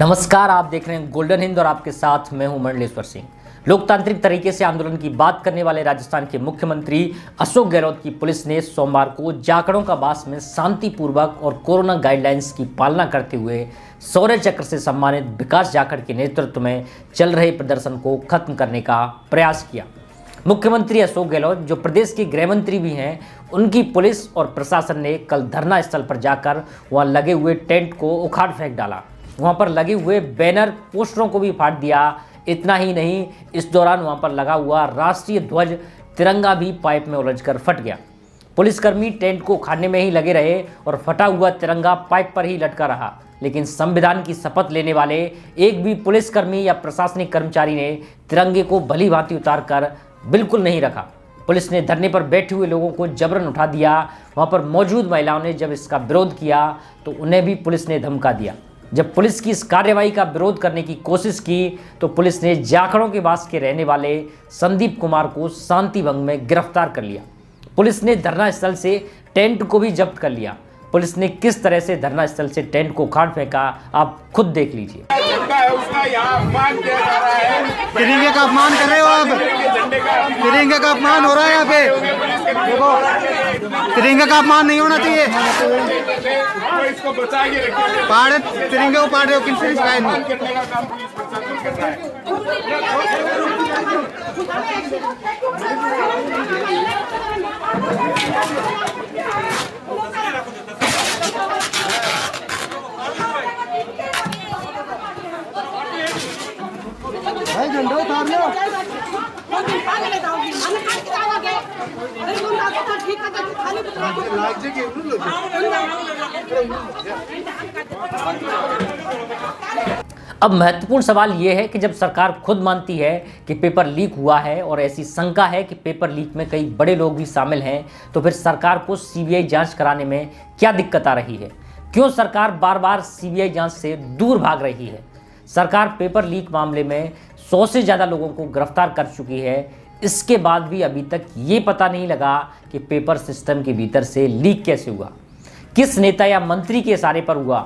नमस्कार, आप देख रहे हैं गोल्डन हिंद और आपके साथ मैं हूं मंडलेश्वर सिंह। लोकतांत्रिक तरीके से आंदोलन की बात करने वाले राजस्थान के मुख्यमंत्री अशोक गहलोत की पुलिस ने सोमवार को जाखड़ों का बास में शांतिपूर्वक और कोरोना गाइडलाइंस की पालना करते हुए शौर्य चक्र से सम्मानित विकास जाखड़ के नेतृत्व में चल रहे प्रदर्शन को खत्म करने का प्रयास किया। मुख्यमंत्री अशोक गहलोत, जो प्रदेश के गृह मंत्री भी हैं, उनकी पुलिस और प्रशासन ने कल धरना स्थल पर जाकर वहां लगे हुए टेंट को उखाड़ फेंक डाला। वहां पर लगे हुए बैनर पोस्टरों को भी फाड़ दिया। इतना ही नहीं, इस दौरान वहां पर लगा हुआ राष्ट्रीय ध्वज तिरंगा भी पाइप में उलझकर फट गया। पुलिसकर्मी टेंट को उखाड़ने में ही लगे रहे और फटा हुआ तिरंगा पाइप पर ही लटका रहा, लेकिन संविधान की शपथ लेने वाले एक भी पुलिसकर्मी या प्रशासनिक कर्मचारी ने तिरंगे को भली भांति उतार कर बिल्कुल नहीं रखा। पुलिस ने धरने पर बैठे हुए लोगों को जबरन उठा दिया। वहां पर मौजूद महिलाओं ने जब इसका विरोध किया तो उन्हें भी पुलिस ने धमका दिया। जब पुलिस की इस कार्रवाई का विरोध करने की कोशिश की तो पुलिस ने जाखड़ों के बास के रहने वाले संदीप कुमार को शांति भंग में गिरफ्तार कर लिया। पुलिस ने धरना स्थल से टेंट को भी जब्त कर लिया। पुलिस ने किस तरह से धरना स्थल से टेंट को उखाड़ फेंका, आप खुद देख लीजिए। तिरंगे का अपमान कर रहे हो आप। तिरंगे का अपमान हो रहा है यहाँ पे। देखो, तिरंगे का अपमान नहीं होना चाहिए। पाड़े तिरंगे को पाड़ रहे हो, किनसे शिकायत नहीं। भाई झंडा उतार लो। अब महत्वपूर्ण सवाल यह है कि जब सरकार खुद मानती है कि पेपर लीक हुआ है और ऐसी शंका है कि पेपर लीक में कई बड़े लोग भी शामिल हैं, तो फिर सरकार को सीबीआई जांच कराने में क्या दिक्कत आ रही है? क्यों सरकार बार बार सीबीआई जांच से दूर भाग रही है? सरकार पेपर लीक मामले में 100 से ज़्यादा लोगों को गिरफ्तार कर चुकी है। इसके बाद भी अभी तक ये पता नहीं लगा कि पेपर सिस्टम के भीतर से लीक कैसे हुआ, किस नेता या मंत्री के इशारे पर हुआ।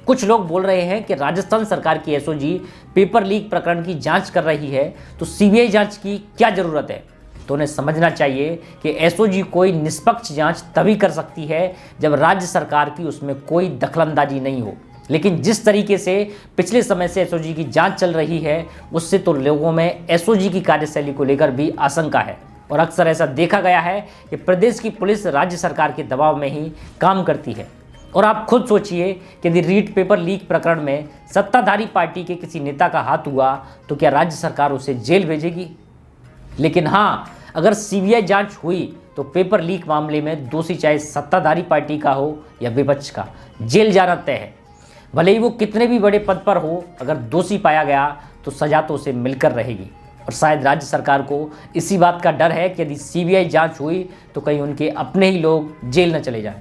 कुछ लोग बोल रहे हैं कि राजस्थान सरकार की एसओजी पेपर लीक प्रकरण की जांच कर रही है, तो सीबीआई जांच की क्या ज़रूरत है? तो उन्हें समझना चाहिए कि एसओजी कोई निष्पक्ष जांच तभी कर सकती है जब राज्य सरकार की उसमें कोई दखलंदाजी नहीं हो। लेकिन जिस तरीके से पिछले समय से एसओजी की जांच चल रही है, उससे तो लोगों में एसओजी की कार्यशैली को लेकर भी आशंका है। और अक्सर ऐसा देखा गया है कि प्रदेश की पुलिस राज्य सरकार के दबाव में ही काम करती है। और आप खुद सोचिए कि यदि रीट पेपर लीक प्रकरण में सत्ताधारी पार्टी के किसी नेता का हाथ हुआ तो क्या राज्य सरकार उसे जेल भेजेगी? लेकिन हाँ, अगर सीबीआई जांच हुई तो पेपर लीक मामले में दोषी चाहे सत्ताधारी पार्टी का हो या विपक्ष का, जेल जाना तय है। भले ही वो कितने भी बड़े पद पर हो, अगर दोषी पाया गया तो सजा तो उसे मिलकर रहेगी। और शायद राज्य सरकार को इसी बात का डर है कि यदि सीबीआई जांच हुई तो कहीं उनके अपने ही लोग जेल न चले जाएं।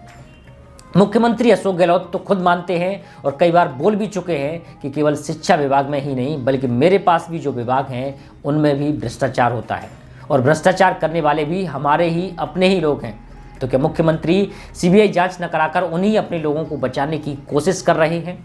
मुख्यमंत्री अशोक गहलोत तो खुद मानते हैं और कई बार बोल भी चुके हैं कि केवल शिक्षा विभाग में ही नहीं बल्कि मेरे पास भी जो विभाग हैं उनमें भी भ्रष्टाचार होता है और भ्रष्टाचार करने वाले भी हमारे ही अपने ही लोग हैं। तो क्या मुख्यमंत्री सीबीआई जांच न कराकर उन्हीं अपने लोगों को बचाने की कोशिश कर रहे हैं?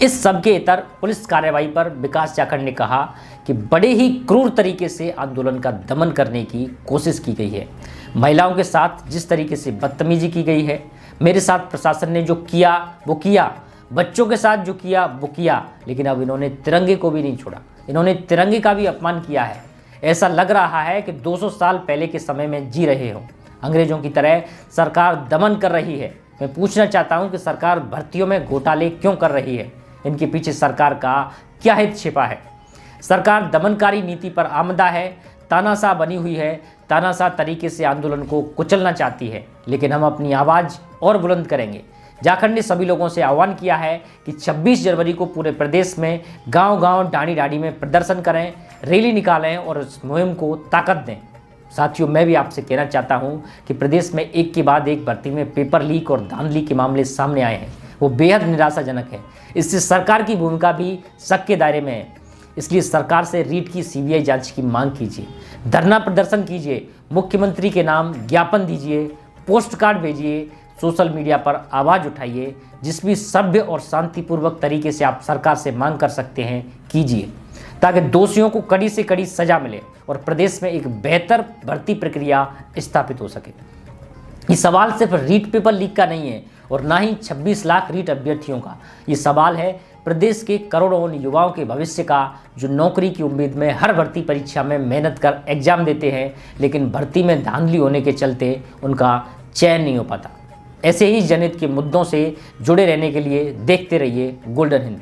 इस सब के इतर पुलिस कार्रवाई पर विकास जाखड़ ने कहा कि बड़े ही क्रूर तरीके से आंदोलन का दमन करने की कोशिश की गई है। महिलाओं के साथ जिस तरीके से बदतमीजी की गई है, मेरे साथ प्रशासन ने जो किया वो किया, बच्चों के साथ जो किया वो किया, लेकिन अब इन्होंने तिरंगे को भी नहीं छोड़ा। इन्होंने तिरंगे का भी अपमान किया है। ऐसा लग रहा है कि 200 साल पहले के समय में जी रहे हो। अंग्रेजों की तरह सरकार दमन कर रही है। मैं पूछना चाहता हूं कि सरकार भर्तियों में घोटाले क्यों कर रही है? इनके पीछे सरकार का क्या हित छिपा है? सरकार दमनकारी नीति पर आमदा है, तानाशाह बनी हुई है, तानाशाह तरीके से आंदोलन को कुचलना चाहती है। लेकिन हम अपनी आवाज़ और बुलंद करेंगे। जाखड़ ने सभी लोगों से आह्वान किया है कि 26 जनवरी को पूरे प्रदेश में गांव-गांव, डाणी-डाणी में प्रदर्शन करें, रैली निकालें और इस मुहिम को ताकत दें। साथियों, मैं भी आपसे कहना चाहता हूं कि प्रदेश में एक के बाद एक भर्ती में पेपर लीक और धांधली के मामले सामने आए हैं। वो बेहद निराशाजनक है। इससे सरकार की भूमिका भी शक के दायरे में है। इसलिए सरकार से रीट की सीबीआई जांच की मांग कीजिए, धरना प्रदर्शन कीजिए, मुख्यमंत्री के नाम ज्ञापन दीजिए, पोस्ट कार्ड भेजिए, सोशल मीडिया पर आवाज़ उठाइए। जिस भी सभ्य और शांतिपूर्वक तरीके से आप सरकार से मांग कर सकते हैं कीजिए, ताकि दोषियों को कड़ी से कड़ी सजा मिले और प्रदेश में एक बेहतर भर्ती प्रक्रिया स्थापित हो सके। ये सवाल सिर्फ रीट पेपर लीक का नहीं है और ना ही 26 लाख रीट अभ्यर्थियों का। ये सवाल है प्रदेश के करोड़ों उन युवाओं के भविष्य का जो नौकरी की उम्मीद में हर भर्ती परीक्षा में मेहनत कर एग्जाम देते हैं, लेकिन भर्ती में धांधली होने के चलते उनका चयन नहीं हो पाता। ऐसे ही जनहित के मुद्दों से जुड़े रहने के लिए देखते रहिए गोल्डन हिंद।